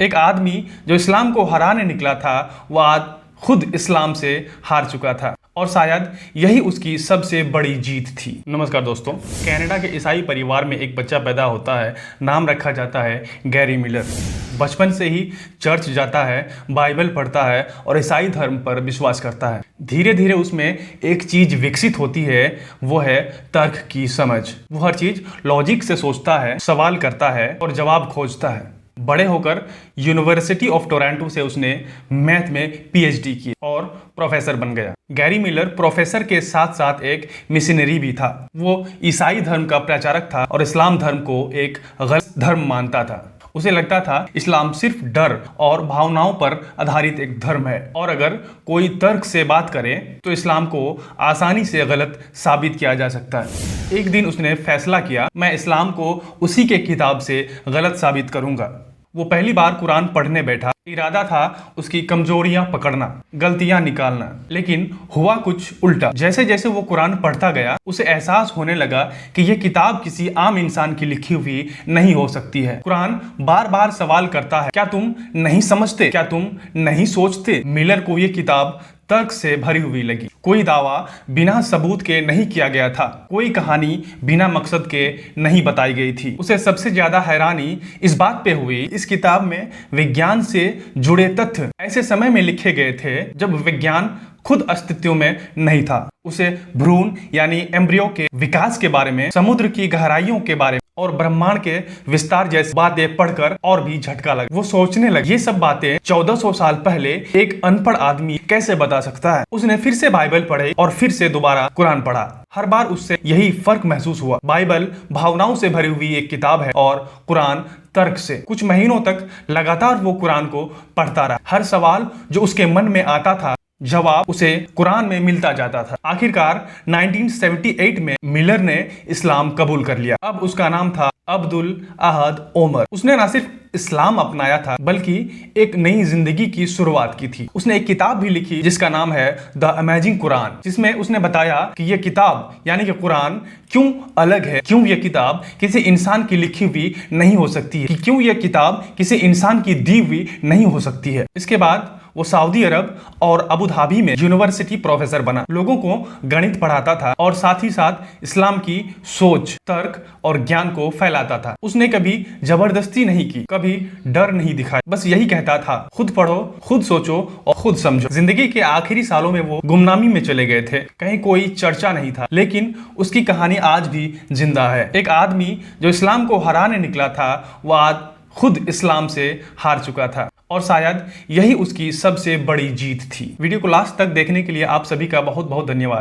एक आदमी जो इस्लाम को हराने निकला था वो आज खुद इस्लाम से हार चुका था और शायद यही उसकी सबसे बड़ी जीत थी। नमस्कार दोस्तों, कनाडा के ईसाई परिवार में एक बच्चा पैदा होता है। नाम रखा जाता है गैरी मिलर। बचपन से ही चर्च जाता है, बाइबल पढ़ता है और ईसाई धर्म पर विश्वास करता है। धीरे धीरे उसमें एक चीज विकसित होती है, वो है तर्क की समझ। वो हर चीज लॉजिक से सोचता है, सवाल करता है और जवाब खोजता है। बड़े होकर यूनिवर्सिटी ऑफ टोरंटो से उसने मैथ में पीएचडी की और प्रोफेसर बन गया। गैरी मिलर प्रोफेसर के साथ साथ एक मिशनरी भी था। वो ईसाई धर्म का प्रचारक था और इस्लाम धर्म को एक गलत धर्म मानता था। उसे लगता था इस्लाम सिर्फ डर और भावनाओं पर आधारित एक धर्म है और अगर कोई तर्क से बात करे तो इस्लाम को आसानी से गलत साबित किया जा सकता है। एक दिन उसने फैसला किया, मैं इस्लाम को उसी के किताब से गलत साबित करूंगा। वो पहली बार कुरान पढ़ने बैठा। इरादा था उसकी कमजोरियां पकड़ना, गलतियां निकालना, लेकिन हुआ कुछ उल्टा। जैसे जैसे वो कुरान पढ़ता गया उसे एहसास होने लगा कि यह किताब किसी आम इंसान की लिखी हुई नहीं हो सकती है। कुरान बार बार सवाल करता है, क्या तुम नहीं समझते, क्या तुम नहीं सोचते? मिलर को यह किताब तर्क से भरी हुई लगी। कोई दावा बिना सबूत के नहीं किया गया था, कोई कहानी बिना मकसद के नहीं बताई गई थी। उसे सबसे ज्यादा हैरानी इस बात पे हुई, इस किताब में विज्ञान से जुड़े तथ्य ऐसे समय में लिखे गए थे जब विज्ञान खुद अस्तित्व में नहीं था। उसे भ्रूण यानी एम्ब्रियो के विकास के बारे में, समुद्र की गहराइयों के बारे में और ब्रह्मांड के विस्तार जैसी बातें पढ़कर और भी झटका लगा। वो सोचने लगा, ये सब बातें 1400 साल पहले एक अनपढ़ आदमी कैसे बता सकता है? उसने फिर से बाइबल पढ़े और फिर से दोबारा कुरान पढ़ा। हर बार उससे यही फर्क महसूस हुआ, बाइबल भावनाओं से भरी हुई एक किताब है और कुरान तर्क से। कुछ महीनों तक लगातार वो कुरान को पढ़ता रहा। हर सवाल जो उसके मन में आता था, जवाब उसे कुरान में मिलता जाता था। आखिरकार 1978 में मिलर ने इस्लाम कबूल कर लिया। अब उसका नाम था अब्दुल अहद ओमर। उसने न सिर्फ इस्लाम अपनाया था बल्कि एक नई जिंदगी की शुरुआत की थी। उसने एक किताब भी लिखी जिसका नाम है द अमेजिंग कुरान, जिसमें उसने बताया कि यह किताब यानी कि कुरान क्यों अलग है, क्यों यह किताब किसी इंसान की लिखी हुई नहीं हो सकती है, कि क्यों यह किताब किसी इंसान की दी हुई नहीं हो सकती है। इसके बाद वो सऊदी अरब और अबू धाबी में यूनिवर्सिटी प्रोफेसर बना। लोगों को गणित पढ़ाता था और साथ ही साथ इस्लाम की सोच, तर्क और ज्ञान को फैलाता था। उसने कभी जबरदस्ती नहीं की, कभी डर नहीं दिखाया, बस यही कहता था, खुद पढ़ो, खुद सोचो और खुद समझो। जिंदगी के आखिरी सालों में वो गुमनामी में चले गए थे, कहीं कोई चर्चा नहीं था, लेकिन उसकी कहानी आज भी जिंदा है। एक आदमी जो इस्लाम को हराने निकला था वो आज खुद इस्लाम से हार चुका था और शायद यही उसकी सबसे बड़ी जीत थी। वीडियो को लास्ट तक देखने के लिए आप सभी का बहुत बहुत धन्यवाद।